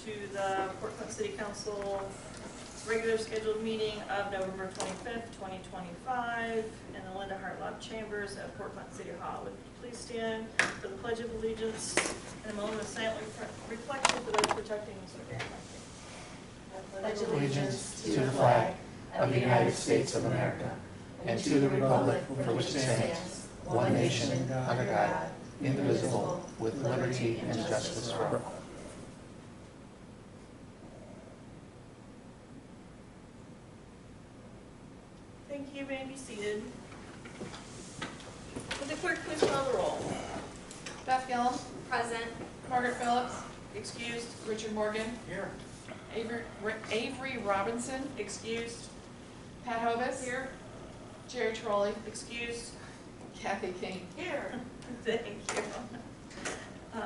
to the Port Clinton City Council regular scheduled meeting of November 25th, 2025 in the Linda Hartlab Chambers at Port Clinton City Hall. Would you please stand for the Pledge of Allegiance and a moment of silent reflection for those protecting Mr. Grant. Pledge allegiance to the flag of the United States of America and to the republic for which it stands, one nation, under God, indivisible, with liberty and justice for all. Thank you. You may be seated. Would the clerk please call the roll? Beth Gillum. Present. Margaret Phillips. Excused. Richard Morgan. Here. Avery Robinson. Excused. Pat Hovis. Here. Jerry Trolley. Excused. Kathy King. Here. Thank you.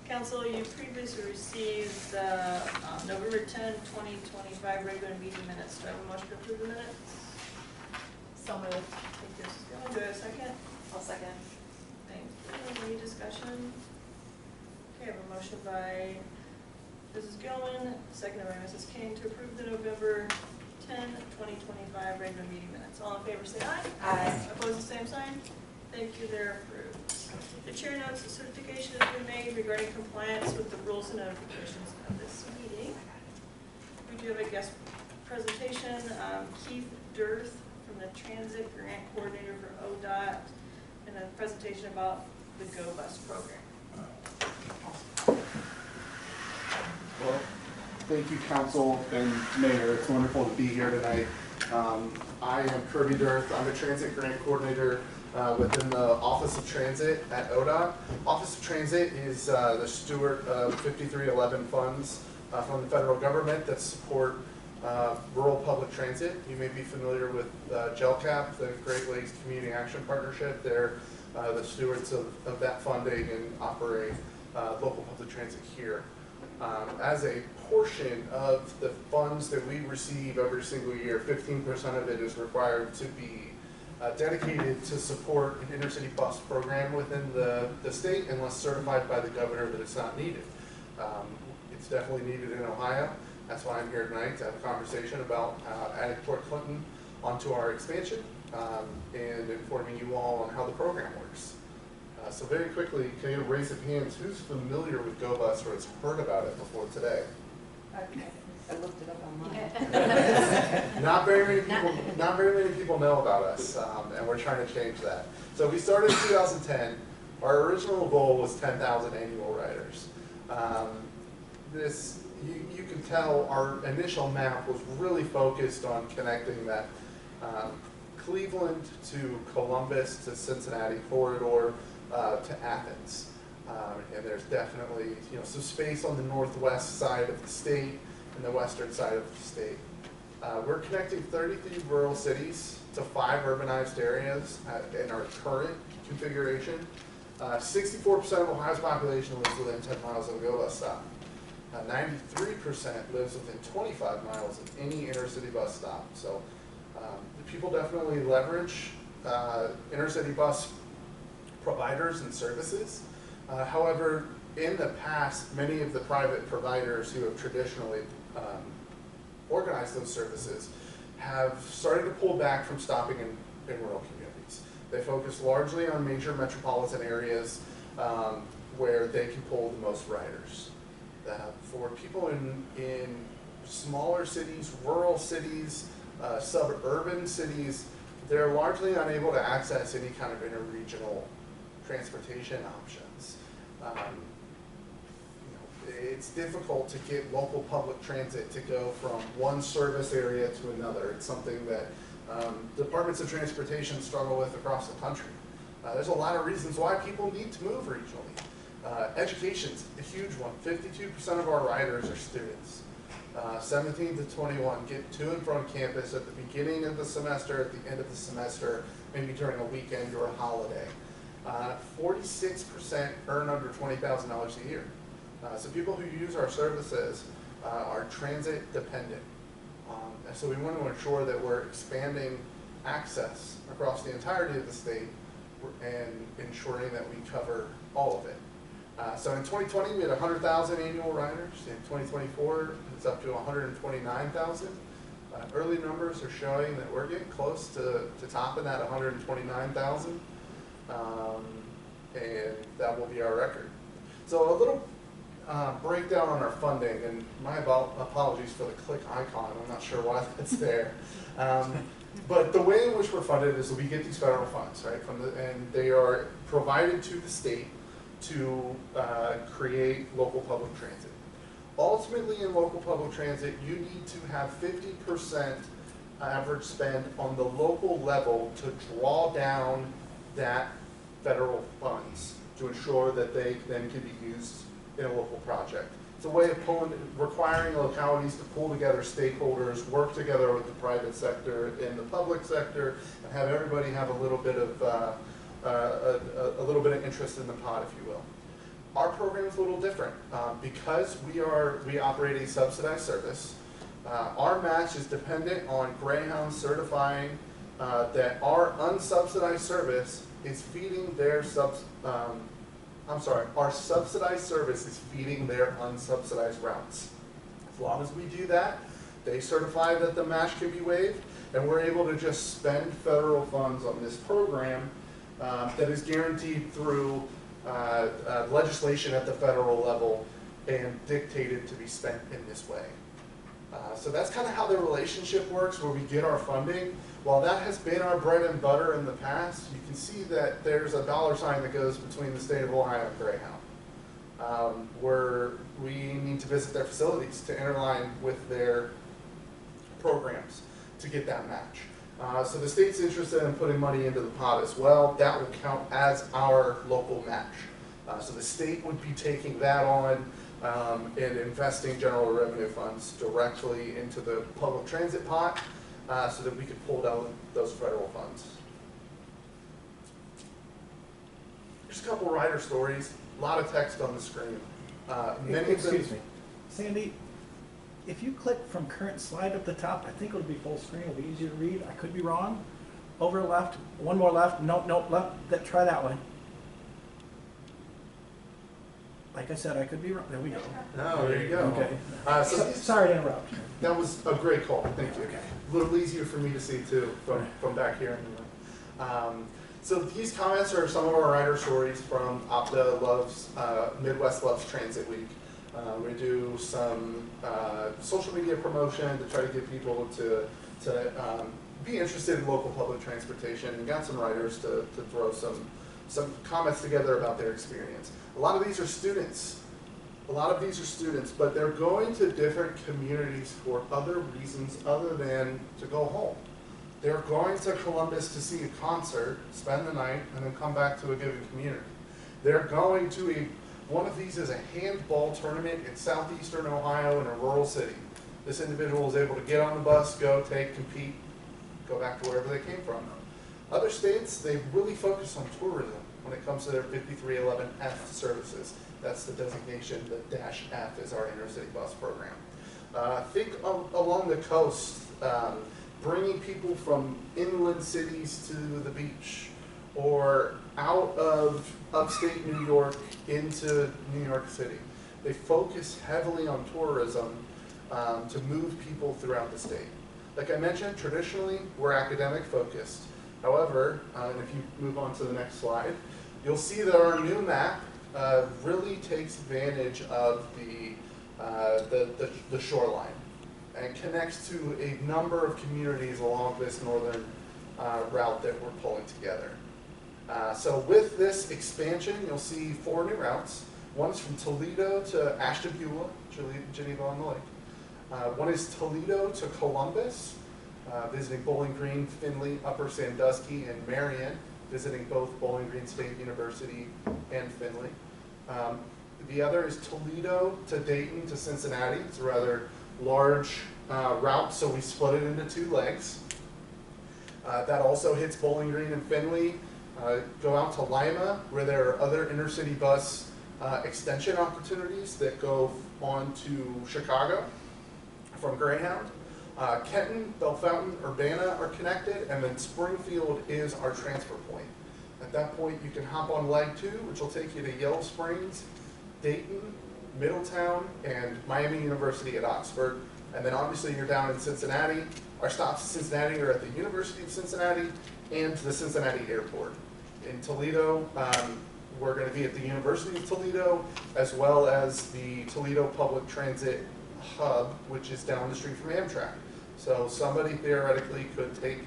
Council, you previously received the November 10, 2025 regular meeting minutes. Do I have a motion to approve the minutes? So moved. Thank you, Mrs. Gilman. Do I have a second? I'll second. Thank you. Any discussion? Okay, I have a motion by Mrs. Gilman, seconded by Mrs. King to approve the November 10, 2025 regular meeting minutes. All in favor say aye. Aye. Opposed, the same sign. Thank you, they're approved. The chair notes the certification has been made regarding compliance with the rules and notifications of this meeting. We do have a guest presentation, Keith Dirth from the Transit Grant Coordinator for ODOT, and a presentation about the Go Bus program. Well, thank you, Council and Mayor. It's wonderful to be here tonight. I am Kirby Dirth. I'm a Transit Grant Coordinator within the Office of Transit at ODOT. Office of Transit is the steward of 5311 funds from the federal government that support rural public transit. You may be familiar with GELCAP, the Great Lakes Community Action Partnership. They're the stewards of that funding and operate local public transit here. As a portion of the funds that we receive every single year, 15% of it is required to be dedicated to support an intercity bus program within the state unless certified by the governor that it's not needed. It's definitely needed in Ohio. That's why I'm here tonight to have a conversation about adding Port Clinton onto our expansion and informing you all on how the program works. So very quickly, can you raise of hands, who's familiar with GoBus or has heard about it before today? Okay. I looked it up online. Not very many people know about us, and we're trying to change that. So we started in 2010. Our original goal was 10,000 annual riders. You can tell our initial map was really focused on connecting that Cleveland to Columbus to Cincinnati corridor to Athens. And there's definitely some space on the northwest side of the state and the western side of the state. We're connecting 33 rural cities to 5 urbanized areas in our current configuration. 64% of Ohio's population lives within 10 miles of a GO bus stop. 93% lives within 25 miles of any intercity bus stop. So the people definitely leverage intercity bus providers and services. However, in the past, many of the private providers who have traditionally organized those services have started to pull back from stopping in rural communities. They focus largely on major metropolitan areas where they can pull the most riders. For people in smaller cities, rural cities, suburban cities, they're largely unable to access any kind of interregional transportation options. It's difficult to get local public transit to go from one service area to another. It's something that departments of transportation struggle with across the country. There's a lot of reasons why people need to move regionally. Education's a huge one. 52% of our riders are students. 17 to 21 get to and from campus at the beginning of the semester, at the end of the semester, maybe during a weekend or a holiday. 46% earn under $20,000 a year. So people who use our services are transit dependent. And so we want to ensure that we're expanding access across the entirety of the state and ensuring that we cover all of it. So in 2020, we had 100,000 annual riders. In 2024, it's up to 129,000. Early numbers are showing that we're getting close to topping that 129,000. And that will be our record. So a little breakdown on our funding, and my apologies for the click icon. I'm not sure why that's there. But the way in which we're funded is that we get these federal funds, right? And they are provided to the state to create local public transit. Ultimately, in local public transit, you need to have 50% average spend on the local level to draw down that federal funds to ensure that they then can be used in a local project. It's a way of requiring localities to pull together stakeholders, work together with the private sector and the public sector, and have everybody have a little bit of interest in the pot, if you will. Our program is a little different because we operate a subsidized service. Our match is dependent on Greyhound certifying that our unsubsidized service is feeding their our subsidized service is feeding their unsubsidized routes. As long as we do that, they certify that the match can be waived, and we're able to just spend federal funds on this program that is guaranteed through legislation at the federal level and dictated to be spent in this way. So that's kind of how the relationship works, where we get our funding. While that has been our bread and butter in the past, you can see that there's a dollar sign that goes between the state of Ohio and Greyhound, where we need to visit their facilities to interline with their programs to get that match. So the state's interested in putting money into the pot as well. That will count as our local match. So the state would be taking that on and investing general revenue funds directly into the public transit pot so that we could pull down those federal funds. Just a couple rider stories, a lot of text on the screen. Excuse me. Sandy, if you click from current slide at the top, I think it'll be full screen, it'll be easier to read. I could be wrong. Over left, one more left, nope, left, try that one. Like I said, I could be wrong. There we go. Oh, there you go. Okay. Sorry to interrupt. That was a great call. Thank you. Okay. A little easier for me to see too from back here. So these comments are some of our rider stories from Opta Loves, Midwest Loves Transit Week. We do some social media promotion to try to get people to be interested in local public transportation, and got some riders to throw some comments together about their experience. A lot of these are students. But they're going to different communities for other reasons other than to go home. They're going to Columbus to see a concert, spend the night, and then come back to a given community. They're going to one of these is a handball tournament in southeastern Ohio in a rural city. This individual is able to get on the bus, compete, go back to wherever they came from. Other states, they really focus on tourism when it comes to their 5311F services. That's the designation, the Dash F is our intercity bus program. Think along the coast, bringing people from inland cities to the beach, or out of upstate New York into New York City. They focus heavily on tourism to move people throughout the state. Like I mentioned, traditionally, we're academic focused. However, and if you move on to the next slide, you'll see that our new map really takes advantage of the shoreline and connects to a number of communities along this northern route that we're pulling together. So with this expansion, you'll see 4 new routes. One is from Toledo to Ashtabula, Geneva on the Lake. One is Toledo to Columbus, visiting Bowling Green, Findlay, Upper Sandusky, and Marion, visiting both Bowling Green State University and Findlay. The other is Toledo to Dayton to Cincinnati. It's a rather large route, so we split it into 2 legs. That also hits Bowling Green and Findlay. Go out to Lima, where there are other intercity bus extension opportunities that go on to Chicago from Greyhound. Kenton, Bellefontaine, Urbana are connected, and then Springfield is our transfer point. At that point, you can hop on leg 2, which will take you to Yellow Springs, Dayton, Middletown, and Miami University at Oxford. And then obviously you're down in Cincinnati. Our stops in Cincinnati are at the University of Cincinnati and the Cincinnati Airport. In Toledo, we're going to be at the University of Toledo, as well as the Toledo Public Transit Hub, which is down the street from Amtrak. So somebody theoretically could take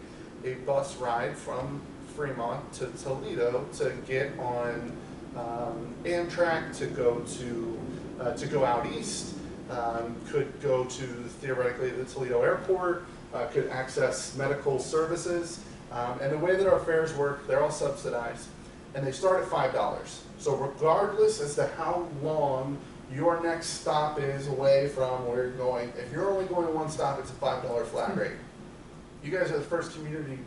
a bus ride from Fremont to Toledo to get on Amtrak to go out east. Could go to theoretically the Toledo Airport. Could access medical services. And the way that our fares work, they're all subsidized, and they start at $5. So regardless as to how long your next stop is away from where you're going, if you're only going one stop, it's a $5 flat rate. You guys are the first community,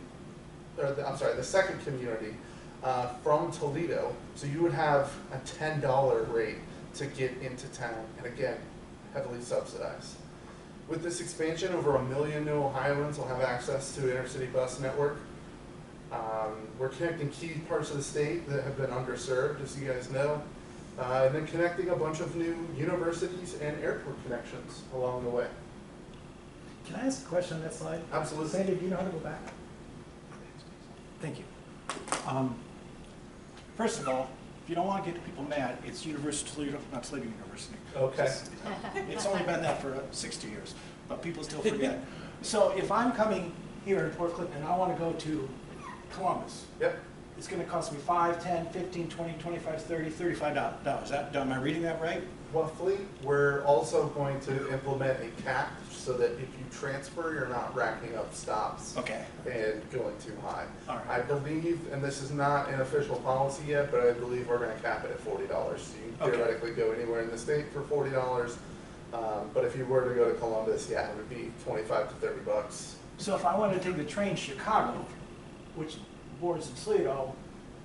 or the second community from Toledo, so you would have a $10 rate to get into town, and again, heavily subsidized. With this expansion, over 1 million new Ohioans will have access to an intercity bus network. We're connecting key parts of the state that have been underserved, as you guys know, and then connecting a bunch of new universities and airport connections along the way. Can I ask a question on that slide? Absolutely. Sandy, do you know how to go back? Thank you. First of all, if you don't want to get people mad, it's University of Toledo, not Toledo University. Okay. It's only been that for 60 years, but people still forget. So if I'm coming here in Port Clinton and I want to go to Columbus, Yep. it's going to cost me $5, $10, $15, $20, $25, $30, $35. Am I reading that right? Roughly, we're also going to implement a cap so that if you transfer, you're not racking up stops Okay. and going too high. All right. I believe, and this is not an official policy yet, but I believe we're going to cap it at $40. So you can Okay. theoretically go anywhere in the state for $40. But if you were to go to Columbus, yeah, it would be 25 to 30 bucks. So if I wanted to take the train to Chicago, which boards in Toledo,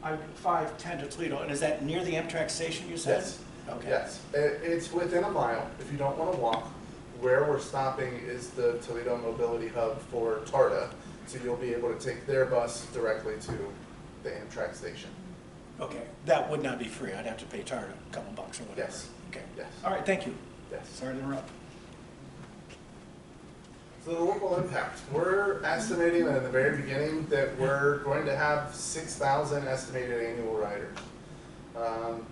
I 5:10 to Toledo, and is that near the Amtrak station, you said? Yes. Okay. Yes, it's within a mile. If you don't want to walk, where we're stopping is the Toledo Mobility Hub for TARTA. So you'll be able to take their bus directly to the Amtrak station. Okay, that would not be free. I'd have to pay TARTA a couple bucks or whatever. Yes. Okay. Yes. All right, thank you. Yes. Sorry to interrupt. So the local impact, we're estimating in the very beginning that we're going to have 6,000 estimated annual riders.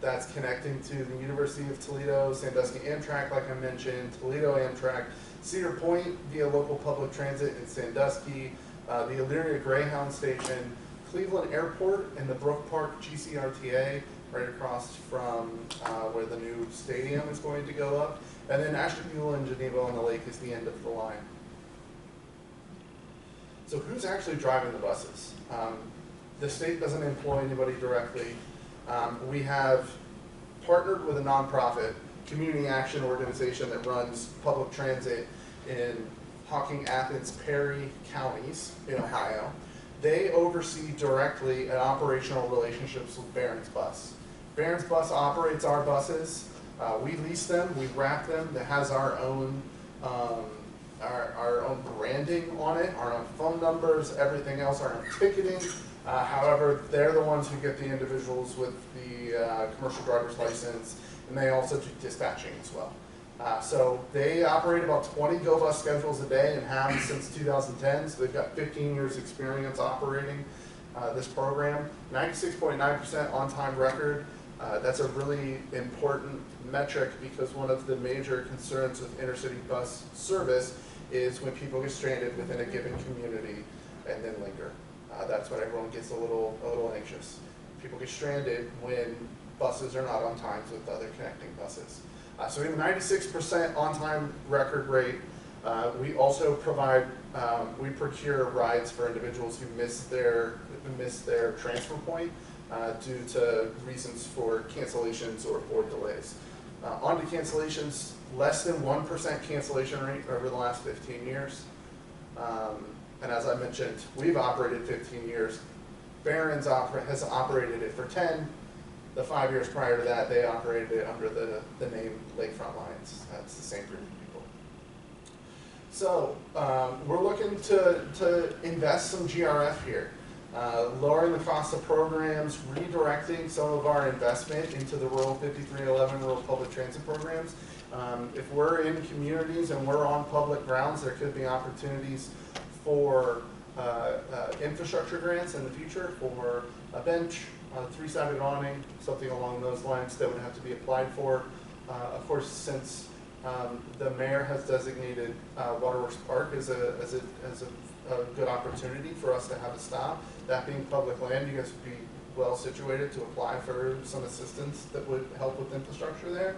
That's connecting to the University of Toledo, Sandusky Amtrak, like I mentioned, Toledo Amtrak, Cedar Point via local public transit in Sandusky, the Elyria Greyhound Station, Cleveland Airport, and the Brook Park GCRTA, right across from where the new stadium is going to go up. And then Ashtabula and Geneva on the Lake is the end of the line. So who's actually driving the buses? The state doesn't employ anybody directly. We have partnered with a nonprofit community action organization that runs public transit in Hocking, Athens, Perry counties in Ohio. They oversee directly operational relationships with Barron's Bus. Barron's Bus operates our buses. We lease them, we wrap them. That has our own branding on it, our own phone numbers, everything else, our own ticketing. However, they're the ones who get the individuals with the commercial driver's license, and they also do dispatching as well. So they operate about 20 Go Bus schedules a day and have since 2010, so they've got 15 years experience operating this program. 96.9% on-time record. That's a really important metric because one of the major concerns with intercity bus service is when people get stranded within a given community and then linger. That's when everyone gets a little anxious. People get stranded when buses are not on times with other connecting buses. So we have a 96% on-time record rate. We also provide, we procure rides for individuals who miss their transfer point due to reasons for cancellations or board delays. On to cancellations, less than 1% cancellation rate over the last 15 years. And as I mentioned, we've operated 15 years. Barron's has operated it for 10. The 5 years prior to that, they operated it under the name Lakefront Lines. That's the same group of people. So we're looking to invest some GRF here. lowering the cost of programs, redirecting some of our investment into the rural 5311 rural public transit programs. If we're in communities and we're on public grounds, there could be opportunities for infrastructure grants in the future for a bench, a three-sided awning, something along those lines that would have to be applied for. Of course, since the mayor has designated Waterworks Park as a good opportunity for us to have a stop. That being public land, you guys would be well situated to apply for some assistance that would help with infrastructure there.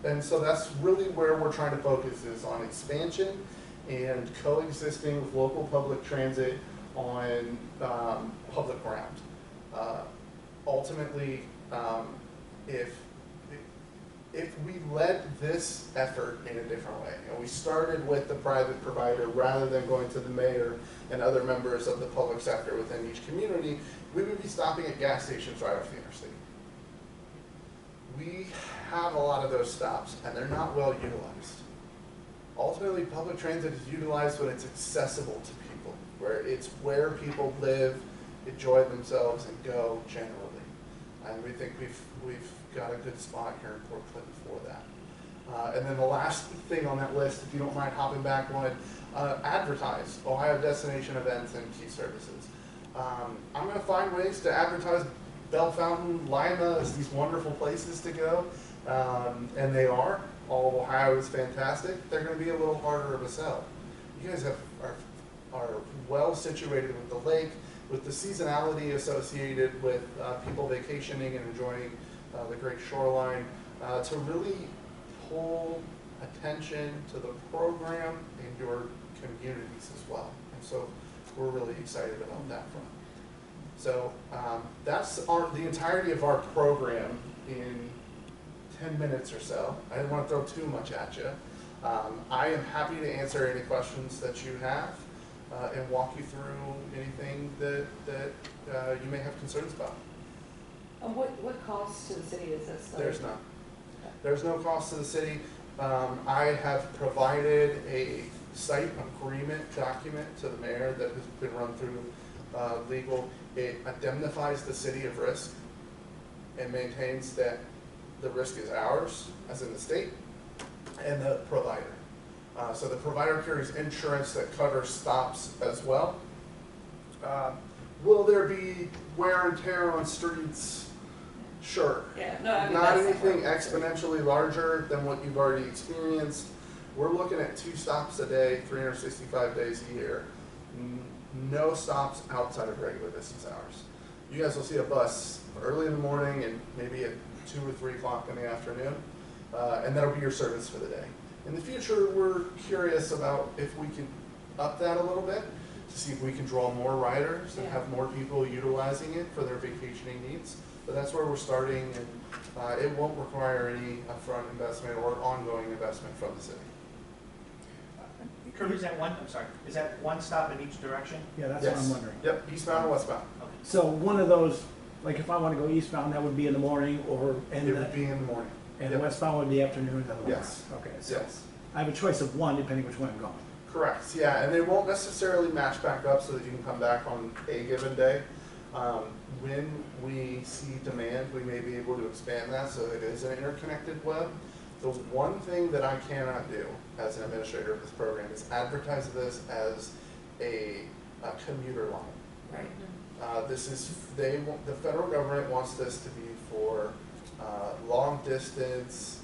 And so that's really where we're trying to focus, is on expansion and coexisting with local public transit on public ground. Ultimately, if we led this effort in a different way, and we started with the private provider rather than going to the mayor and other members of the public sector within each community, we would be stopping at gas stations right off the interstate. We have a lot of those stops, and they're not well utilized. Ultimately, public transit is utilized when it's accessible to people, where it's where people live, enjoy themselves, and go generally. And we think we've got a good spot here in Port Clinton for that. And then the last thing on that list, if you don't mind hopping back one, advertise Ohio destination events and key services. I'm going to find ways to advertise Bell Fountain, Lima as these wonderful places to go, and they are. All of Ohio is fantastic. They're going to be a little harder of a sell. You guys are well situated with the lake, with the seasonality associated with people vacationing and enjoying the great shoreline, to really pull attention to the program and your communities as well. And so we're really excited about that front. So that's the entirety of our program in 10 minutes or so. I didn't want to throw too much at you. I am happy to answer any questions that you have and walk you through anything that you may have concerns about. What cost to the city is this? There's none. There's no cost to the city. I have provided a site agreement document to the mayor that has been run through legal. It indemnifies the city of risk and maintains that the risk is ours, as in the state, and the provider. So the provider carries insurance that covers stops as well. Will there be wear and tear on streets? Sure. Yeah, no, I mean, Not that's anything exponentially larger than what you've already experienced. We're looking at 2 stops a day, 365 days a year. No stops outside of regular business hours. You guys will see a bus early in the morning and maybe at 2 or 3 o'clock in the afternoon, and that'll be your service for the day. In the future, we're curious about if we can up that a little bit to see if we can draw more riders and have more people utilizing it for their vacationing needs. But that's where we're starting, and it won't require any upfront investment or ongoing investment from the city. Kirby, is that one stop in each direction? Yeah, that's Yes. what I'm wondering. Yep, eastbound and westbound. Okay. So one of those, like if I want to go eastbound, that would be in the morning, or It would be in the morning. and Yep. westbound would be afternoon. Yes. Okay. So Yes. I have a choice of one depending which way I'm going. Correct, yeah, and they won't necessarily match back up so that you can come back on a given day. When we see demand, we may be able to expand that so it is an interconnected web. The one thing that I cannot do as an administrator of this program is advertise this as a commuter line. right. The federal government wants this to be for long distance,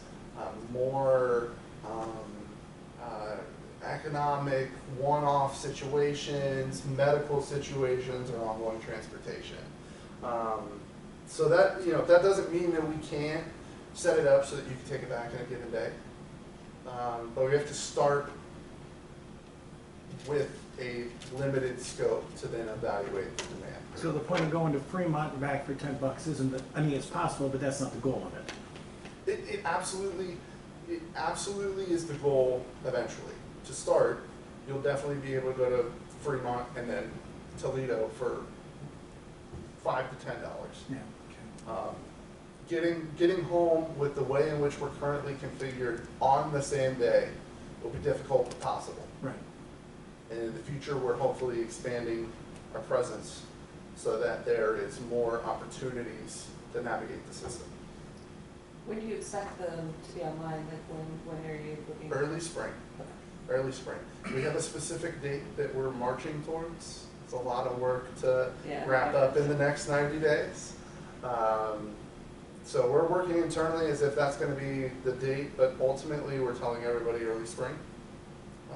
more economic, one-off situations, medical situations, or ongoing transportation. So that, that doesn't mean that we can't set it up so that you can take it back in a given day. But we have to start with a limited scope to then evaluate the demand. So the point of going to Fremont and back for $10 isn't that, I mean, it's possible, but that's not the goal of it. It absolutely is the goal eventually. To start, you'll definitely be able to go to Fremont and then Toledo for $5 to $10. Yeah. Getting home with the way in which we're currently configured on the same day will be difficult but possible. Right. And in the future, we're hopefully expanding our presence so that there is more opportunities to navigate the system. When do you expect them to be online? Like when are you looking? Early spring. Early spring. We have a specific date that we're marching towards. It's a lot of work to Yeah. wrap up in the next 90 days. So we're working internally as if that's going to be the date, but ultimately we're telling everybody early spring.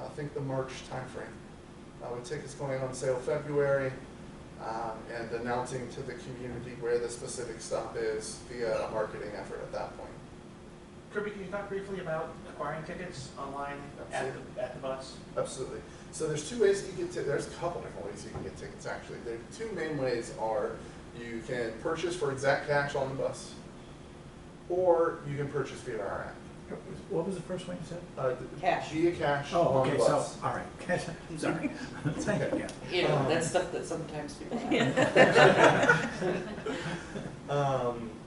I think the March timeframe. With tickets going on sale February, and announcing to the community where the specific stop is via a marketing effort at that point. Kirby, can you talk briefly about acquiring tickets online at the bus? Absolutely. So there's two ways you get there's a couple different ways you can get tickets actually. The two main ways are you can purchase for exact cash on the bus, or you can purchase via our app. What was the first one you said? Cash. Via cash Oh, on the okay, so, bus. all right, cash, I'm sorry. Thank you, yeah. You know, that's stuff that sometimes people have.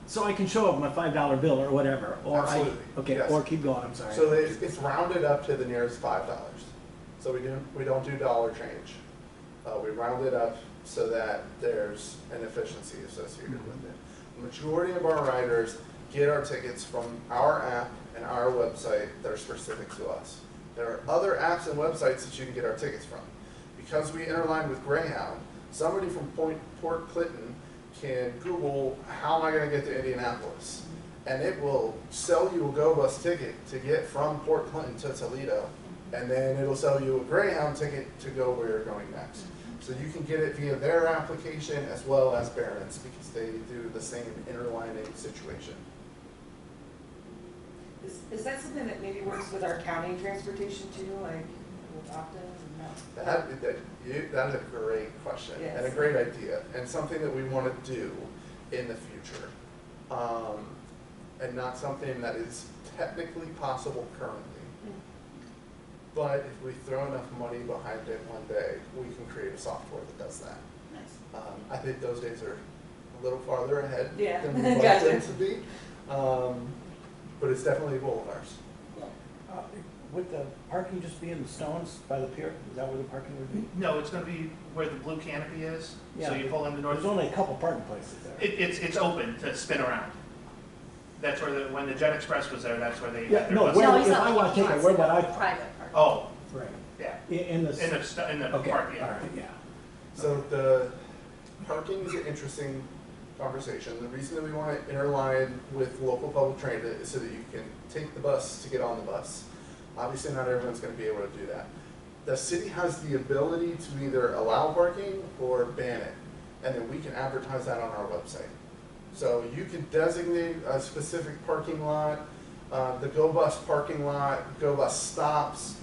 So I can show up my $5 bill or whatever, or Absolutely, okay, yes. or keep going, I'm sorry. So it's rounded up to the nearest $5. So we don't do dollar change. We round it up so that there's an efficiency associated with it. The majority of our riders get our tickets from our app and our website that are specific to us. There are other apps and websites that you can get our tickets from. Because we interline with Greyhound, somebody from Port Clinton can Google, how am I going to get to Indianapolis? And it will sell you a GO Bus ticket to get from Port Clinton to Toledo. And then it'll sell you a Greyhound ticket to go where you're going next. So you can get it via their application as well as Barron's, because they do the same interlining situation. Is that something that maybe works with our county transportation too, like with Optum? No. That is a great question and a Yes. great idea, and something that we want to do in the future. And not something that is technically possible currently. But if we throw enough money behind it one day, we can create a software that does that. Nice. I think those days are a little farther ahead Yeah. than we'd like Gotcha. them to be. But it's definitely a goal of ours. Would the parking just be in the Stones by the pier? Is that where the parking would be? No, it's gonna be where the blue canopy is. Yeah. So you pull into North. There's only a couple parking places there. It's open to spin around. That's where when the Jet Express was there, that's where they Yeah, had their no, bus. where- No, he's if not I like want to take it, where would I park? Private park. Oh, Right. yeah, In the. in the Okay, park, all yeah. right, yeah. So the parking is an interesting conversation. The reason that we want to interline with local public transit is so that you can take the bus to get on the bus. Obviously, not everyone's going to be able to do that. The city has the ability to either allow parking or ban it, and then we can advertise that on our website. So you can designate a specific parking lot, the GO Bus parking lot, GO Bus stops,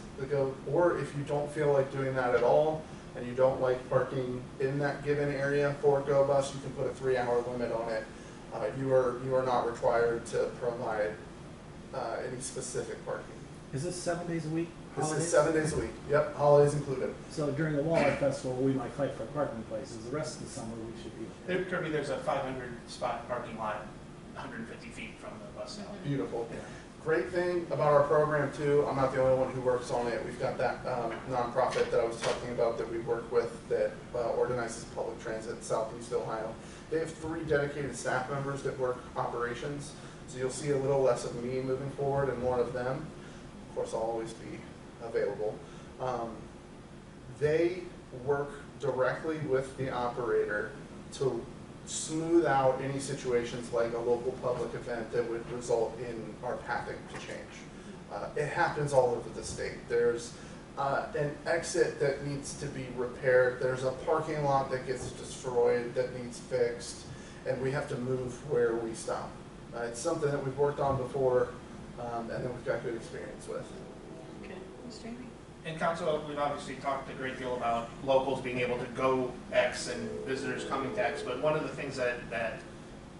or if you don't feel like doing that at all, and you don't like parking in that given area for GO Bus, you can put a 3-hour limit on it. You are not required to provide any specific parking. Is this 7 days a week? This holidays? is 7 days a week. Yep, holidays included. So during the Walleye Festival, we might fight for parking places. The rest of the summer, we should be. There, Kirby, there's a 500 spot parking lot, 150 feet from the bus stop. Beautiful. Great thing about our program too, I'm not the only one who works on it. We've got that nonprofit that I was talking about that we work with that organizes public transit in Southeast Ohio. They have 3 dedicated staff members that work operations. So you'll see a little less of me moving forward and more of them. Of course, I'll always be available. They work directly with the operator to smooth out any situations like a local public event that would result in our pathing to change. It happens all over the state. There's an exit that needs to be repaired. There's a parking lot that gets destroyed that needs fixed, and we have to move where we stop. It's something that we've worked on before, and that we've got good experience with. Okay, Ms. Jamie? In council, we've obviously talked a great deal about locals being able to go X and visitors coming to X, but one of the things that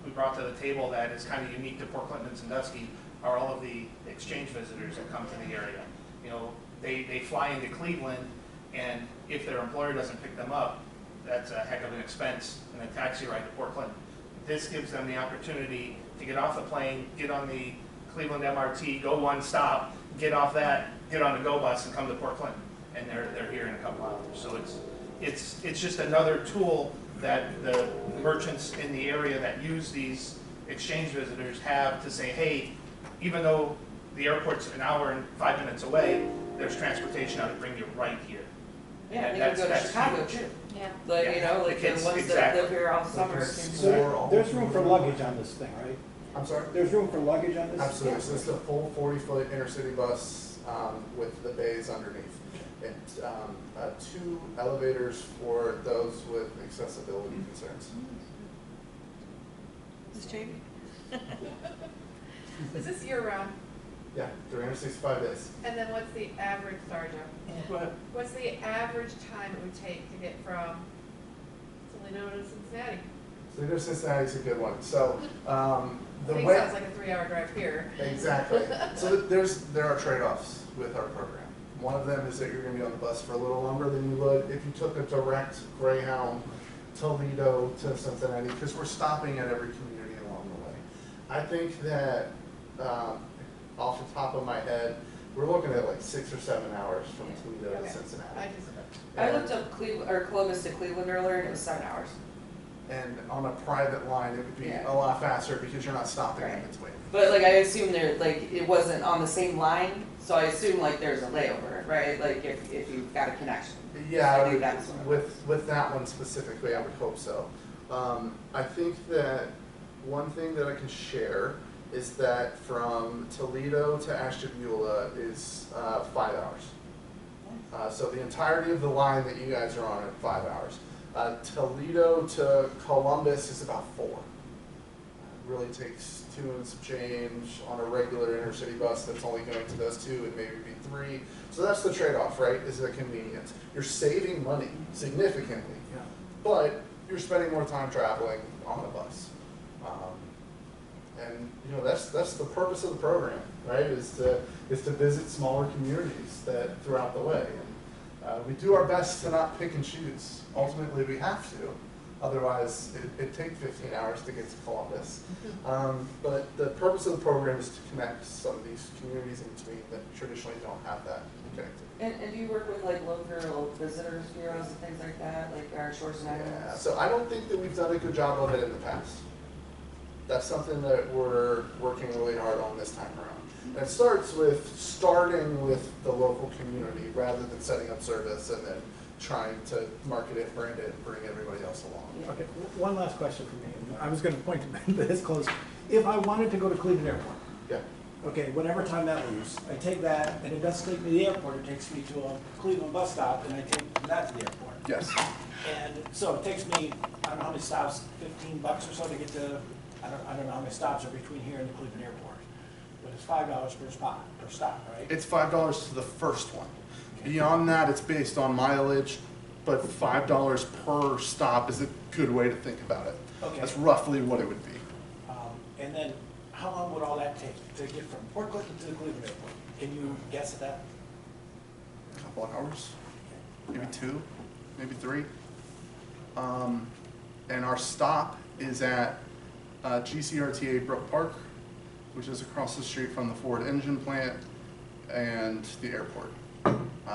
we brought to the table that is kind of unique to Port Clinton and Sandusky are all of the exchange visitors that come to the area. You know, they fly into Cleveland, and if their employer doesn't pick them up, that's a heck of an expense and a taxi ride to Port Clinton. This gives them the opportunity to get off the plane, get on the Cleveland MRT, go one stop, get off that, get on the GO Bus and come to Port Clinton, and they're here in a couple hours. So it's just another tool that the merchants in the area that use these exchange visitors have to say, hey, even though the airport's an hour and 5 minutes away, there's transportation out to bring you right here. Yeah, And they can go to that's Chicago huge. too. Yeah. Like, Yeah, you know, the like the kids, ones that exactly. live here all summer. can- So there's room for luggage on this thing, right? I'm sorry? There's room for luggage on this? Absolutely, so it's a full 40-foot intercity bus with the bays underneath. And 2 elevators for those with accessibility concerns. Ms. Cheney? Is this year round? Yeah, 365 days. And then what's the average, sorry, Joe? Go ahead. What's the average time it would take to get from Toledo to Cincinnati? Toledo, Cincinnati's a good one. So I the think way sounds like a 3-hour drive here. exactly. So there are trade-offs with our program. One of them is that you're going to be on the bus for a little longer than you would if you took a direct Greyhound Toledo to Cincinnati, because we're stopping at every community along the way. I think that off the top of my head, we're looking at like 6 or 7 hours from Toledo Okay. to Cincinnati. I looked up Columbus to Cleveland earlier, and it was 7 hours. And on a private line, it would be Yeah. a lot faster because you're not stopping in Right. between. But like, I assume there, like, it wasn't on the same line, so I assume like there's a layover, right? Like if you've got a connection. Yeah, I I think would- that's what- with that one specifically, I would hope so. I think that one thing that I can share is that from Toledo to Ashtabula is 5 hours. So the entirety of the line that you guys are on are 5 hours. Toledo to Columbus is about 4. Really takes 2 and some change on a regular intercity bus that's only going to those 2, and maybe be 3. So that's the trade-off, right, is the convenience. You're saving money significantly, Yeah. but you're spending more time traveling on a bus. And you know that's the purpose of the program, right? Is to visit smaller communities that throughout the way. And we do our best to not pick and choose. Ultimately, we have to. Otherwise, it'd take 15 hours to get to Columbus. But the purpose of the program is to connect some of these communities in between that traditionally don't have that connectivity. And do you work with like local visitors bureaus and things like that, like our Shores and Yeah, Islands? so I don't think that we've done a good job of it in the past. That's something that we're working really hard on this time around. And it starts with starting with the local community rather than setting up service and then trying to market it, brand it, and bring everybody else along. Okay, one last question for me. I was gonna point to this close. If I wanted to go to Cleveland Airport, Yeah. okay, whatever time that leaves, I take that, and it doesn't take me to the airport, it takes me to a Cleveland bus stop, and I take that to the airport. Yes. And so it takes me, I don't know how many stops, $15 or so to get to, I don't know how many stops are between here and the Cleveland Airport. But it's $5 per stop, right? It's $5 to the first one. Beyond that, it's based on mileage, but $5 per stop is a good way to think about it. Okay. That's roughly what it would be. And then, how long would all that take to get from Port Clinton to the Cleveland Airport? Can you guess at that? A couple hours, maybe 2, maybe 3. And our stop is at GCRTA Brook Park, which is across the street from the Ford engine plant and the airport.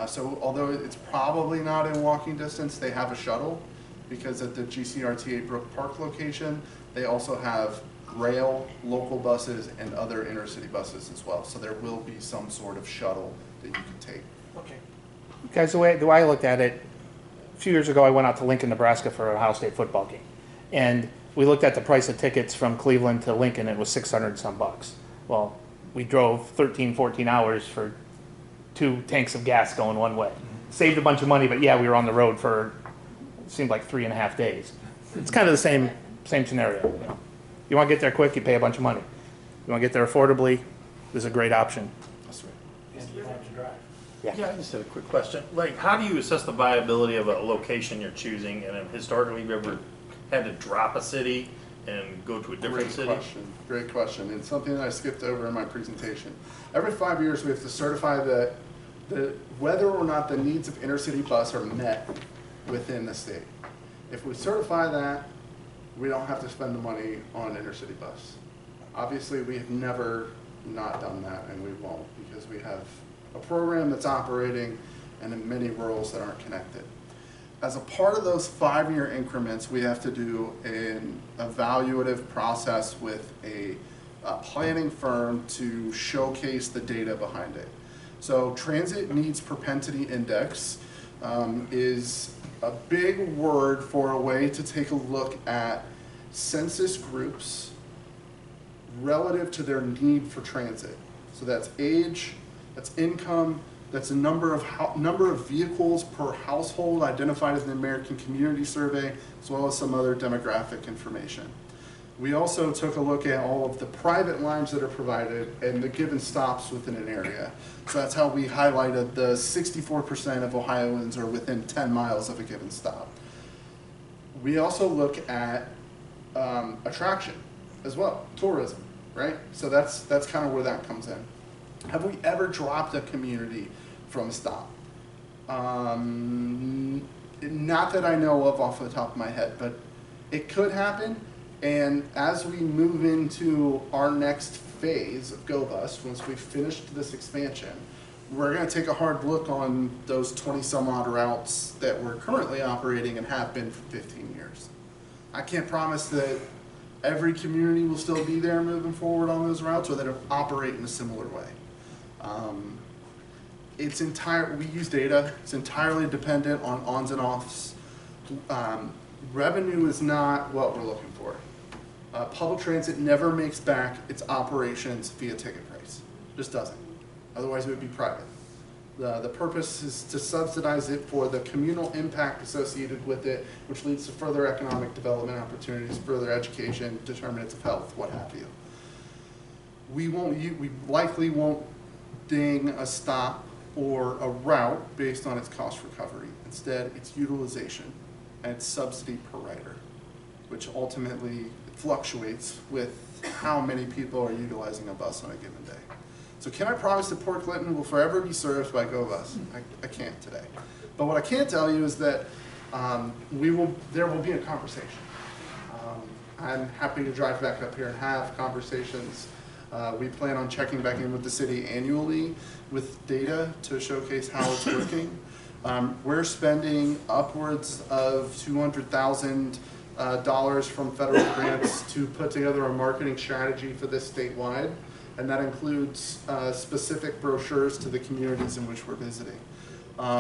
So although it's probably not in walking distance, they have a shuttle, because at the GCRTA Brook Park location, they also have rail, local buses, and other intercity buses as well. So there will be some sort of shuttle that you can take. Okay. Guys, the way I looked at it, a few years ago, I went out to Lincoln, Nebraska for a Ohio State football game. And we looked at the price of tickets from Cleveland to Lincoln, and it was 600 and some bucks. Well, we drove 13, 14 hours for 2 tanks of gas going one way. Saved a bunch of money, but yeah, we were on the road for, it seemed like 3.5 days. It's kind of the same scenario. You know? You want to get there quick, you pay a bunch of money. You want to get there affordably, this is a great option. That's right. And you don't have to drive. Yeah, I just had a quick question. Like, how do you assess the viability of a location you're choosing? And historically, have you ever had to drop a city and go to a different city? Great question. It's something that I skipped over in my presentation. Every 5 years, we have to certify that whether or not the needs of intercity bus are met within the state. If we certify that, we don't have to spend the money on an intercity bus. Obviously, we have never not done that, and we won't, because we have a program that's operating and in many rurals that aren't connected. as a part of those 5-year increments, we have to do an evaluative process with a planning firm to showcase the data behind it. So Transit Needs Propensity Index is a big word for a way to take a look at census groups relative to their need for transit. So that's age, that's income, that's the number of vehicles per household identified in the American Community Survey, as well as some other demographic information. We also took a look at all of the private lines that are provided and the given stops within an area. So that's how we highlighted the 64% of Ohioans are within 10 miles of a given stop. We also look at attraction as well, tourism, right? So that's kind of where that comes in. Have we ever dropped a community from a stop? Not that I know of off the top of my head, but it could happen. And as we move into our next phase of GoBus, once we've finished this expansion, we're going to take a hard look on those 20 some odd routes that we're currently operating and have been for 15 years. I can't promise that every community will still be there moving forward on those routes or that it'll operate in a similar way. We use data. It's entirely dependent on ons and offs. Revenue is not what we're looking for. Public transit never makes back its operations via ticket price. Just doesn't. Otherwise it would be private. The purpose is to subsidize it for the communal impact associated with it, which leads to further economic development opportunities, further education, determinants of health, what have you. We likely won't ding a stop or a route based on its cost recovery. Instead, it's utilization and it's subsidy per rider, which ultimately fluctuates with how many people are utilizing a bus on a given day. So can I promise that Port Clinton will forever be served by GoBus? I can't today. But what I can tell you is that there will be a conversation. I'm happy to drive back up here and have conversations. We plan on checking back in with the city annually with data to showcase how it's working. We're spending upwards of $200,000 from federal grants to put together a marketing strategy for this statewide, and that includes specific brochures to the communities in which we're visiting.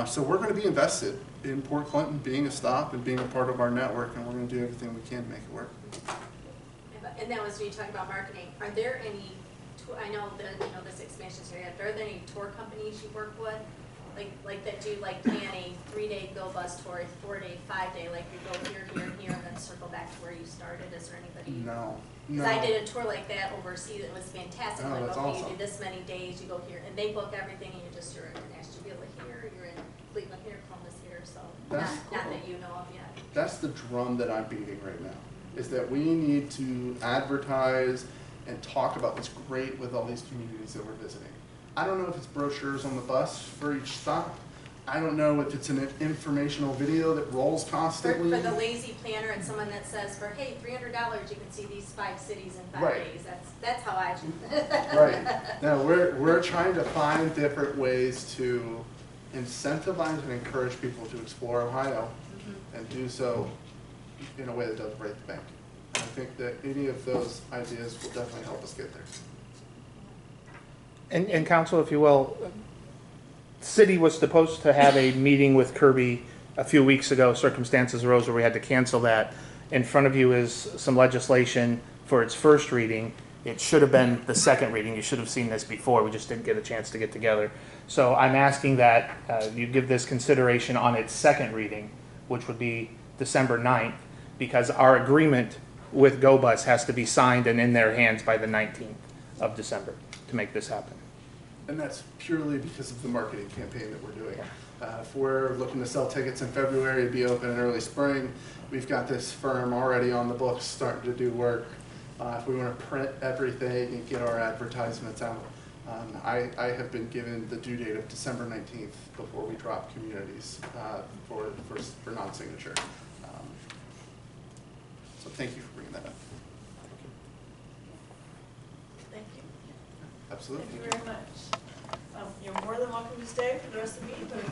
So we're going to be invested in Port Clinton being a stop and being a part of our network, and we're going to do everything we can to make it work. And that was when you talk about marketing. Are there any, I know that this expansion's here, are there any tour companies you work with? Like that do plan a 3-day GoBus tour, a 4-day, 5-day, like you go here, here, and here, and then circle back to where you started? Is there anybody? No. Because I did a tour like that overseas. It was fantastic. Oh, like, that's okay, awesome. you do this many days, you go here, and they book everything, and you're in Ashtabula here, you're in Cleveland here, Columbus here, so That's not cool. that you know of yet. That's the drum that I'm beating right now, is that we need to advertise and talk about what's great with all these communities that we're visiting. I don't know if it's brochures on the bus for each stop. I don't know if it's an informational video that rolls constantly. For the lazy planner and someone that says, for hey, $300, you can see these 5 cities in 5 Right. days. That's how I. Right. No, we're trying to find different ways to incentivize and encourage people to explore Ohio and do so in a way that doesn't break the bank. And I think that any of those ideas will definitely help us get there. And council, if you will, city was supposed to have a meeting with Kirby a few weeks ago. Circumstances arose where we had to cancel that. In front of you is some legislation for its first reading. It should have been the second reading. You should have seen this before. We just didn't get a chance to get together. So I'm asking that you give this consideration on its second reading, which would be December 9th, because our agreement with GoBus has to be signed and in their hands by the 19th of December to make this happen. And that's purely because of the marketing campaign that we're doing. If we're looking to sell tickets in February, be open in early spring, we've got this firm already on the books starting to do work. If we want to print everything and get our advertisements out, I have been given the due date of December 19th before we drop communities for non-signature. So thank you for bringing that up. Thank you. Absolutely. Thank you very much. You're more than welcome to stay for the rest of the meeting, but if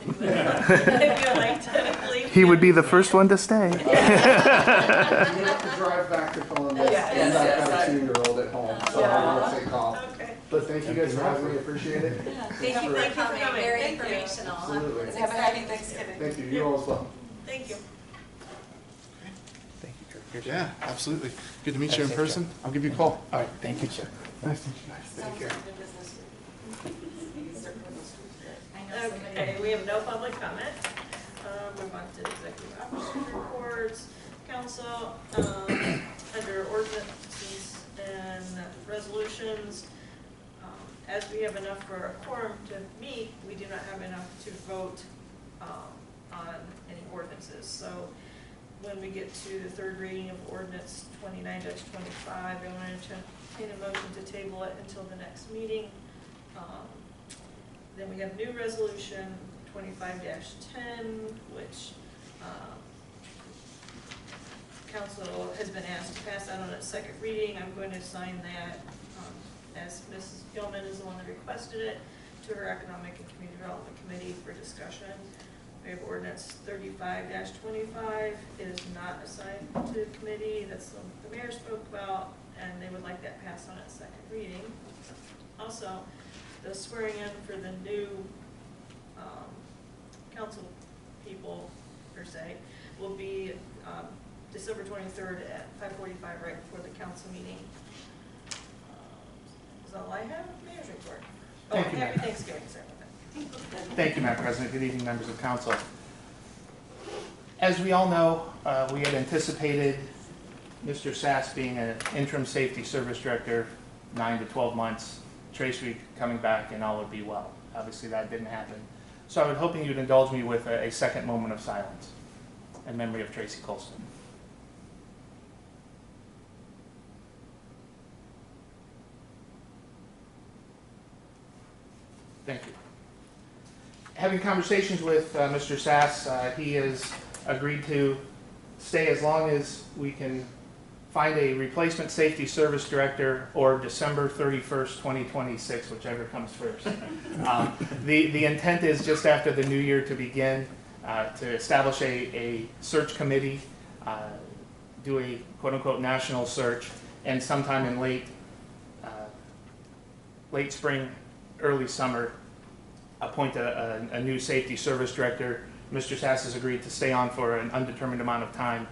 you would like to leave. He would be the first one to stay. You have to drive back to Columbus, Yes, and yes, I've got yes, a 2-year-old at home, so I will take off. Okay. But thank you guys for having me, appreciate it. Thank you Thank for you for coming, coming. very Thank you. informational. Absolutely. Have a happy Thanksgiving. Thank you, you all as well. Thank you. Thank you, Kurt. Here's Yeah, absolutely. Good to meet you in Thanks, person. I'll give you a call. All right, thank you, sir. Nice to meet you guys. Take care. Okay, we have no public comment. Move on to executive officer reports. Council, under ordinances and resolutions, as we have enough for a quorum to meet, we do not have enough to vote on any ordinances. So when we get to the third reading of ordinance 29-25, I wanted to entertain a motion to table it until the next meeting. Then we have new resolution 25-10, which council has been asked to pass out on its second reading. I'm going to sign that as Mrs. Gilman is the one that requested it to her Economic and Community Development Committee for discussion. We have ordinance 35-25. It is not assigned to the committee. That's the one the mayor spoke about, and they would like that passed on its second reading. Also, the swearing in for the new council people, per se, will be December 23rd at 5:45, right before the council meeting. Is that all I have? Mayor's report. Oh, Thank you, happy Mayor. Thanksgiving, sorry about that. Thank you, Madam President. Good evening, members of council. As we all know, we had anticipated Mr. Sass being an interim safety service director 9 to 12 months, Tracy coming back, and all would be well. Obviously, that didn't happen. So I was hoping you'd indulge me with a second moment of silence in memory of Tracy Colston. Thank you. Having conversations with Mr. Sass, he has agreed to stay as long as we can find a replacement safety service director or December 31st, 2026, whichever comes first. The intent is just after the new year to begin to establish a search committee, do a quote-unquote national search, and sometime in late spring, early summer, appoint a new safety service director. Mr. Sass has agreed to stay on for an undetermined amount of time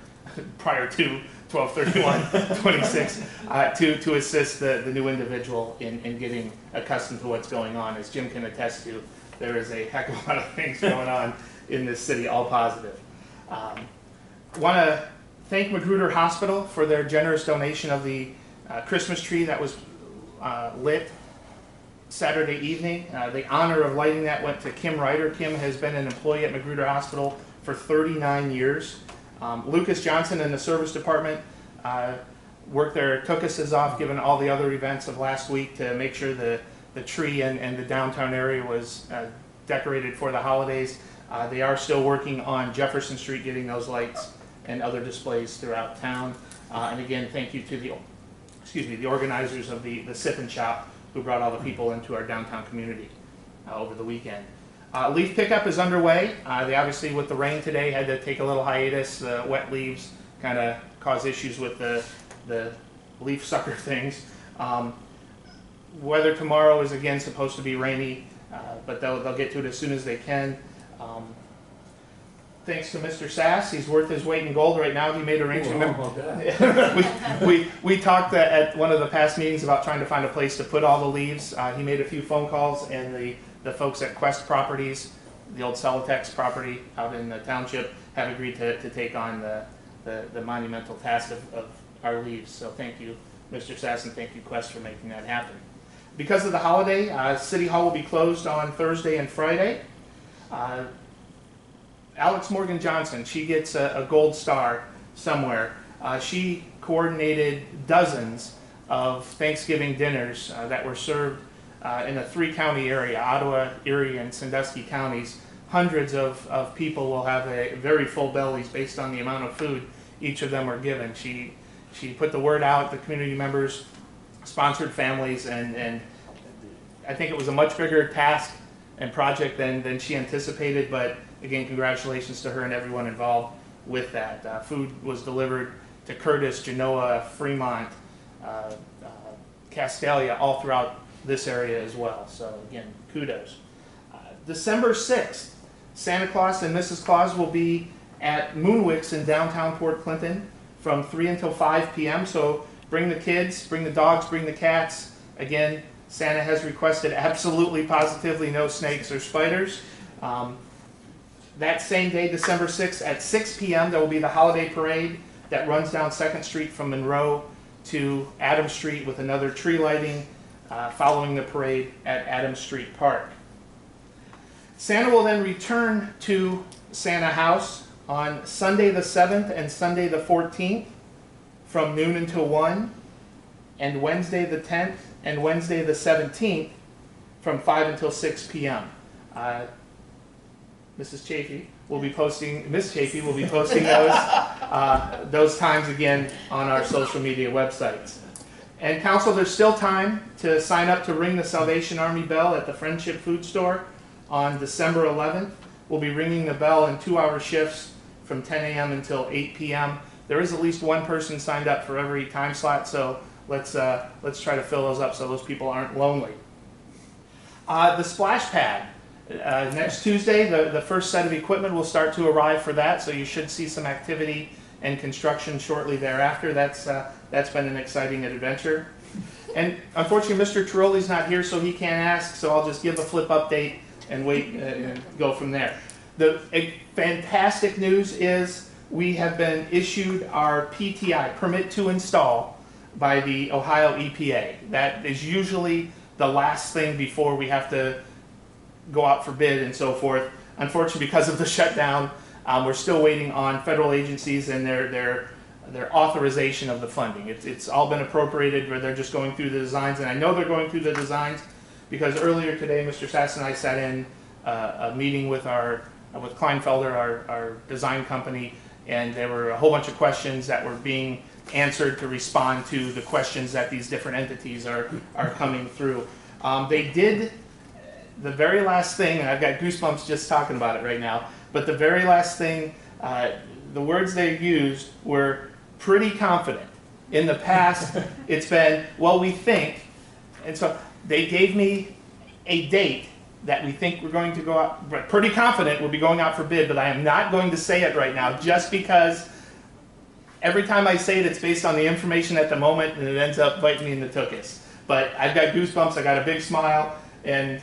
prior to 12/31/26 to assist the new individual in getting accustomed to what's going on. As Jim can attest to, there is a heck of a lot of things going on in this city, all positive. Want to thank Magruder Hospital for their generous donation of the Christmas tree that was lit Saturday evening. The honor of lighting that went to Kim Ryder. Kim has been an employee at Magruder Hospital for 39 years. Lucas Johnson in the service department worked there, took us off, given all the other events of last week, to make sure the tree and the downtown area was decorated for the holidays. They are still working on Jefferson Street, getting those lights and other displays throughout town. And again, thank you to the organizers of the Sip and Shop, who brought all the people into our downtown community over the weekend. Leaf pickup is underway. They obviously, with the rain today, had to take a little hiatus. The wet leaves kind of cause issues with the leaf sucker things. Weather tomorrow is again supposed to be rainy, but they'll get to it as soon as they can. Thanks to Mr. Sass, he's worth his weight in gold right now. He made arrangements. We talked at one of the past meetings about trying to find a place to put all the leaves. He made a few phone calls, and the folks at Quest Properties, the old Celotex property out in the township, have agreed to take on the monumental task of our leaves. So thank you, Mr. Sass, and thank you, Quest, for making that happen. Because of the holiday, City Hall will be closed on Thursday and Friday. Alex Morgan Johnson, she gets a gold star somewhere. She coordinated dozens of Thanksgiving dinners that were served in a 3-county area, Ottawa, Erie, and Sandusky counties. Hundreds of people will have a very full bellies based on the amount of food each of them are given. She put the word out, the community members sponsored families, and I think it was a much bigger task and project than she anticipated, but again, congratulations to her and everyone involved with that. Food was delivered to Curtis, Genoa, Fremont, Castalia, all throughout this area as well. So again, kudos. December 6th, Santa Claus and Mrs. Claus will be at Moonwicks in downtown Port Clinton from 3 until 5 p.m. So bring the kids, bring the dogs, bring the cats. Again, Santa has requested absolutely, positively no snakes or spiders. That same day, December 6th at 6 p.m., there will be the holiday parade that runs down 2nd Street from Monroe to Adams Street with another tree lighting following the parade at Adams Street Park. Santa will then return to Santa House on Sunday the 7th and Sunday the 14th from noon until 1, and Wednesday the 10th and Wednesday the 17th from 5 until 6 p.m. Miss Chafee will be posting those times again on our social media websites. And council, there's still time to sign up to ring the Salvation Army bell at the Friendship Food Store on December 11th. We'll be ringing the bell in 2-hour shifts from 10 a.m. until 8 p.m. There is at least one person signed up for every time slot, so let's try to fill those up so those people aren't lonely. The splash pad. Next Tuesday, the first set of equipment will start to arrive for that, so you should see some activity and construction shortly thereafter. That's been an exciting adventure. And unfortunately, Mr. Tiroli's not here, so he can't ask, so I'll just give a flip update and wait and go from there. The fantastic news is we have been issued our PTI, permit to install, by the Ohio EPA. That is usually the last thing before we have to go out for bid and so forth. Unfortunately, because of the shutdown, we're still waiting on federal agencies and their authorization of the funding. It's all been appropriated, where they're just going through the designs, and I know they're going through the designs because earlier today, Mr. Sass and I sat in a meeting with with Kleinfelder, our design company, and there were a whole bunch of questions that were being answered to respond to the questions that these different entities are coming through. They did the very last thing, and I've got goosebumps just talking about it right now, but the very last thing, the words they used were pretty confident. In the past, it's been, well, we think, and so they gave me a date that we think we're going to go out, but pretty confident we'll be going out for bid, but I am not going to say it right now just because every time I say it, it's based on the information at the moment, and it ends up biting me in the tuchus. But I've got goosebumps, I got a big smile, and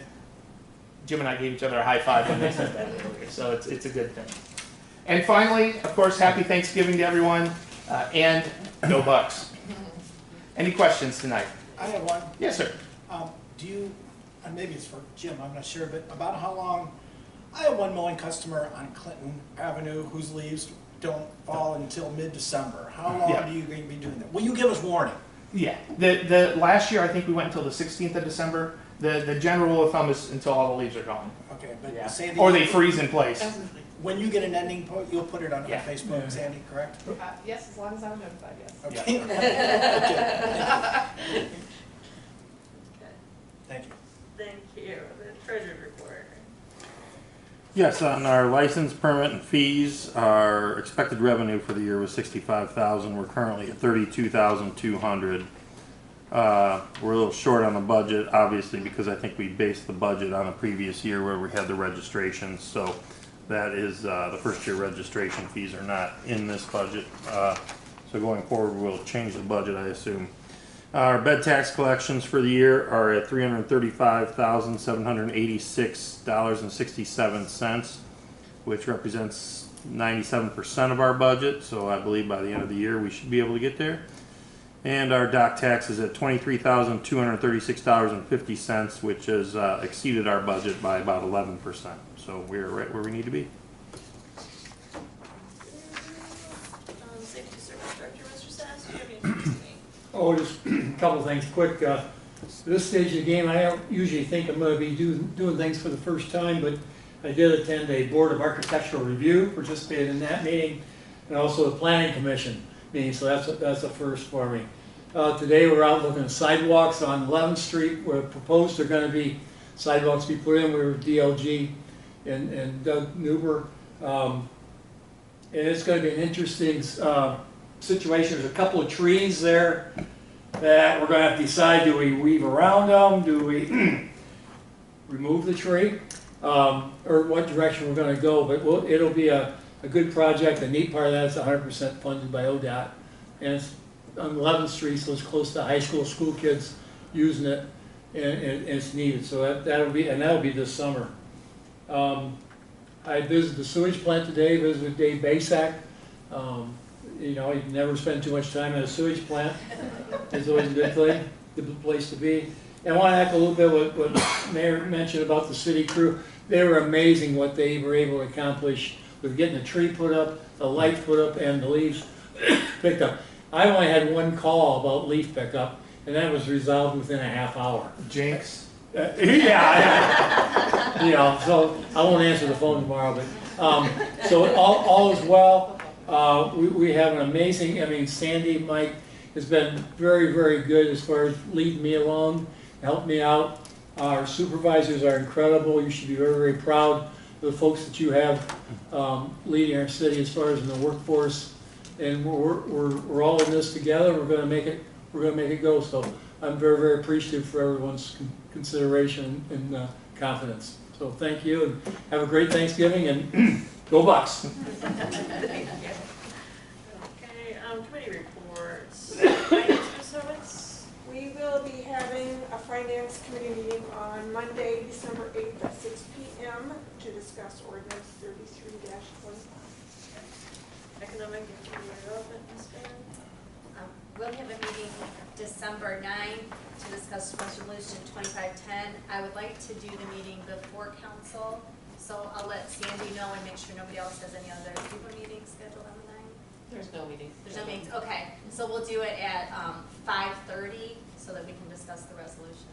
Jim and I gave each other a high five when they said that earlier, so it's a good thing. And finally, of course, happy Thanksgiving to everyone, and go Bucks. Any questions tonight? I have one. Yes, sir. Do you, and maybe it's for Jim, I'm not sure, but about how long, I have one mowing customer on Clinton Avenue whose leaves don't fall until mid-December. How long Yeah. do you going to be doing that? Will you give us warning? Yeah, the last year I think we went until the 16th of December. The general rule of thumb is until all the leaves are gone. Okay, but Yeah. Sandy. Or they freeze in place. When you get an ending point, you'll put it on Yeah. Facebook, Sandy, correct? Yes, as long as I'm notified, yes. Okay. Okay. Thank you. Thank you. The treasurer's report. Yes, on our license, permit, and fees, our expected revenue for the year was $65,000. We're currently at $32,200. We're a little short on the budget, obviously, because I think we based the budget on a previous year where we had the registrations. So that is the first year registration fees are not in this budget. So going forward, we'll change the budget, I assume. Our bed tax collections for the year are at $335,786.67, which represents 97% of our budget. So I believe by the end of the year we should be able to get there. And our dock tax is at $23,236.50, which has exceeded our budget by about 11%. So we're right where we need to be. Safety Service Director, Mr. Sass, do you have anything to say? Oh, just a couple of things quick. At this stage of the game, I don't usually think I'm going to be doing things for the first time, but I did attend a Board of Architectural Review, participated in that meeting, and also the Planning Commission meeting, so that's a first for me. Today we're out looking at sidewalks on 11th Street, where proposed they're going to be sidewalks be put in. We were with DLG and Doug Newber. And it's gonna be an interesting situation. There's a couple of trees there that we're gonna have to decide, do we weave around them? Do we remove the tree? Or what direction we're gonna go, but it'll be a good project. The neat part of that is 100% funded by ODOT. And it's on 11th Street, so it's close to high school kids using it, and it's needed. So that'll be this summer. I visited the sewage plant today, visited with Dave Basak. You know, you can never spend too much time at a sewage plant. It's always a good thing, good place to be. And I want to echo a little bit what Mayor mentioned about the city crew. They were amazing what they were able to accomplish with getting the tree put up, the lights put up, and the leaves picked up. I only had one call about leaf pickup, and that was resolved within a half hour. Jinx. Yeah, you know, so I won't answer the phone tomorrow, but, so all is well. We have an amazing, I mean, Sandy, Mike, has been very, very good as far as leading me along, helped me out. Our supervisors are incredible. You should be very, very proud of the folks that you have leading our city as far as in the workforce. And we're all in this together. We're gonna make it go. So I'm very, very appreciative for everyone's consideration and confidence. So thank you, and have a great Thanksgiving, and go Bucks. Okay, committee reports. Finance, Ms. Owens? We will be having a finance committee meeting on Monday, December 8th at 6 p.m. to discuss ordinance 33-25. Economic and community development, Ms. Bailey? We'll have a meeting December 9th to discuss resolution 2510. I would like to do the meeting before council, so I'll let Sandy know and make sure nobody else has any other people meetings scheduled on the 9th. There's no meeting. There's no meetings, okay. So we'll do it at 5:30 so that we can discuss the resolution.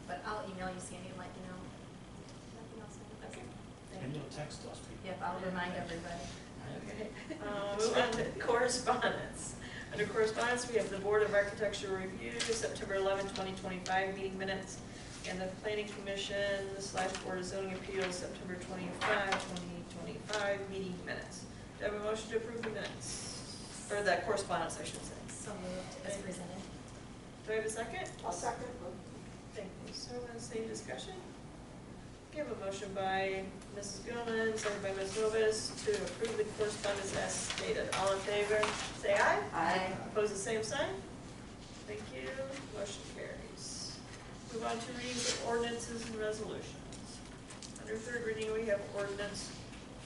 But I'll email you, Sandy, and let you know. Nothing else, that's it. And you'll text those people. Yep, I'll remind everybody. Okay, move on to correspondence. Under correspondence, we have the Board of Architecture review, September 11, 2025 meeting minutes, and the Planning Commission / Board of Zoning Appeals, September 25, 2025 meeting minutes. Do I have a motion to approve the minutes? Or the correspondence, I should say. So moved as presented. Do I have a second? I'll second. Thank you. So, any discussion? We have a motion by Mrs. Gilman, second by Ms. Novus, to approve the correspondence as stated. All in favor, say aye. Aye. Opposed, the same sign. Thank you. Motion carries. Move on to readings of ordinances and resolutions. Under third reading, we have ordinance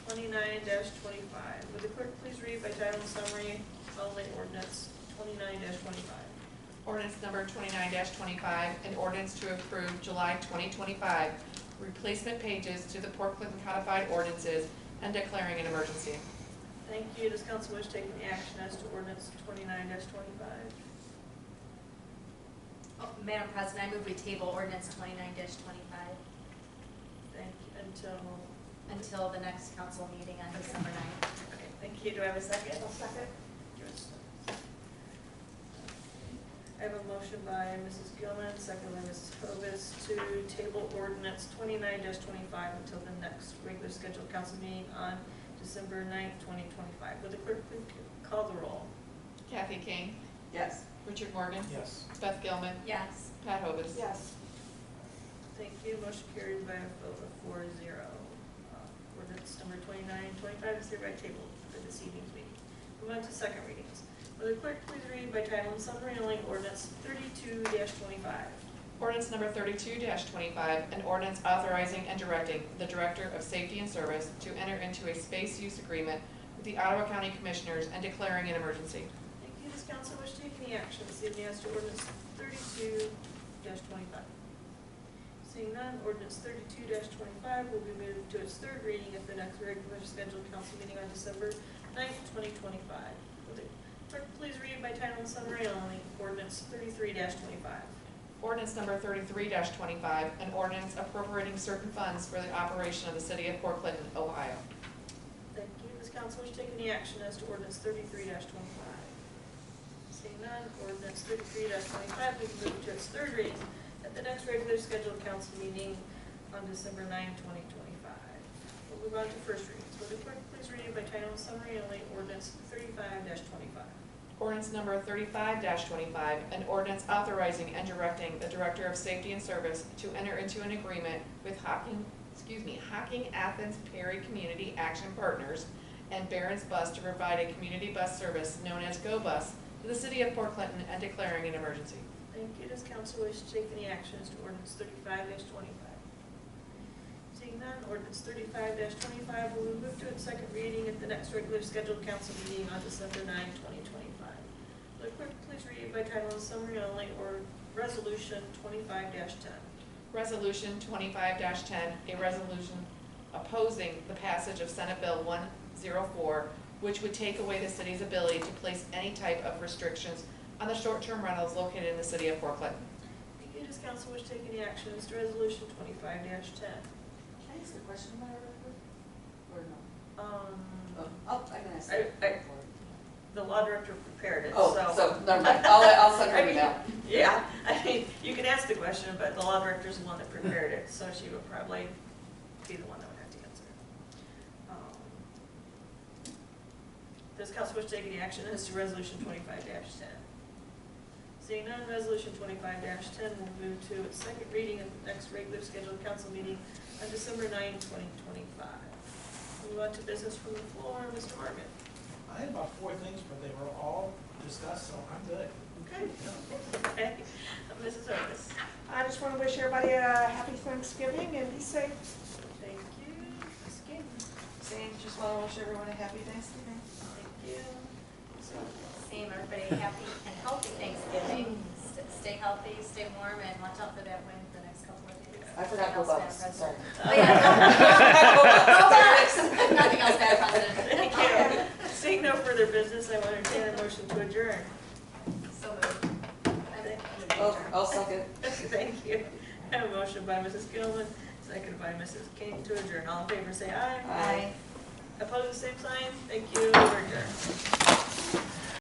29-25. Would the clerk please read by title and summary only ordinance 29-25? Ordinance number 29-25, an ordinance to approve July 2025 replacement pages to the Port Clinton codified ordinances and declaring an emergency. Thank you. Does council wish to take any action as to ordinance 29-25? Oh, Madam President, I move we table ordinance 29-25 Thank you. until the next council meeting on December 9th. Okay, thank you. Do I have a second? I'll second. I have a motion by Mrs. Gilman, second by Mrs. Hovis, to table ordinance 29-25 until the next regular scheduled council meeting on December 9th, 2025. Would the clerk please call the roll? Kathy King, Yes. Richard Morgan, Yes. Beth Gilman, Yes. Pat Hovis. Yes. Thank you. Motion carried by a vote of 4-0. Ordinance number 29-25 is hereby tabled for this evening's meeting. Move on to second readings. Will the clerk please read by title and summary only ordinance 32-25? Ordinance number 32-25, an ordinance authorizing and directing the Director of Safety and Service to enter into a space use agreement with the Ottawa County Commissioners and declaring an emergency. Thank you. Does council wish to take any action this evening as to ordinance 32-25? Seeing none, ordinance 32-25 will be moved to its third reading at the next regular scheduled council meeting on December 9th, 2025. Will the clerk please read by title and summary only ordinance 33-25? Ordinance number 33-25, an ordinance appropriating certain funds for the operation of the City of Port Clinton, Ohio. Thank you. Does council wish to take any action as to ordinance 33-25? Seeing none, ordinance 33-25 will be moved to its third reading at the next regularly scheduled council meeting on December 9, 2025. We'll move on to first readings. Will the clerk please read it by title and summary only, ordinance 35-25. Ordinance number 35-25, an ordinance authorizing and directing the Director of Safety and Service to enter into an agreement with Hocking Athens Perry Community Action Partners and Barron's Bus to provide a community bus service known as Go Bus to the city of Port Clinton and declaring an emergency. Thank you. Does council wish to take any actions to ordinance 35-25? Seeing none, ordinance 35-25 will be moved to its second reading at the next regular scheduled council meeting on December 9, 2025. Will the clerk please read it by title and summary only, or resolution 25-10? Resolution 25-10, a resolution opposing the passage of Senate Bill 104, which would take away the city's ability to place any type of restrictions on the short-term rentals located in the city of Port Clinton. Thank you. Does council wish to take any actions to resolution 25-10? Can I ask a question about it, or no? Oh, I can ask. The law director prepared it, Oh, so. so, never mind, I'll send her I an mean, email. Yeah, I mean, you can ask the question, but the law director's the one that prepared it, so she would probably be the one that would have to answer. Does council wish to take any action as to resolution 25-10? Seeing none, resolution 25-10 will move to its second reading at the next regular scheduled council meeting on December 9, 2025. Move on to business from the floor, Mr. Morgan. I had about 4 things, but they were all discussed, so I'm good. Okay. Okay. Mrs. Otis. I just want to wish everybody a happy Thanksgiving and be safe. Thank you. Ms. King. Same, just want to wish everyone a happy Thanksgiving. Thank you. Same, everybody happy and healthy Thanksgiving. Stay healthy, stay warm, and watch out for that wind the next couple of days. I forgot Go Bucks, sorry. Oh, yeah. Go Bucks! Nothing else bad, President. Thank you. Seeing no further business, I will entertain a motion to adjourn. So moved. Oh, I'll second. Thank you. I have a motion by Mrs. Gilman, seconded by Mrs. King to adjourn. All in favor say aye. Aye. Opposed, same sign. Thank you. We're adjourned.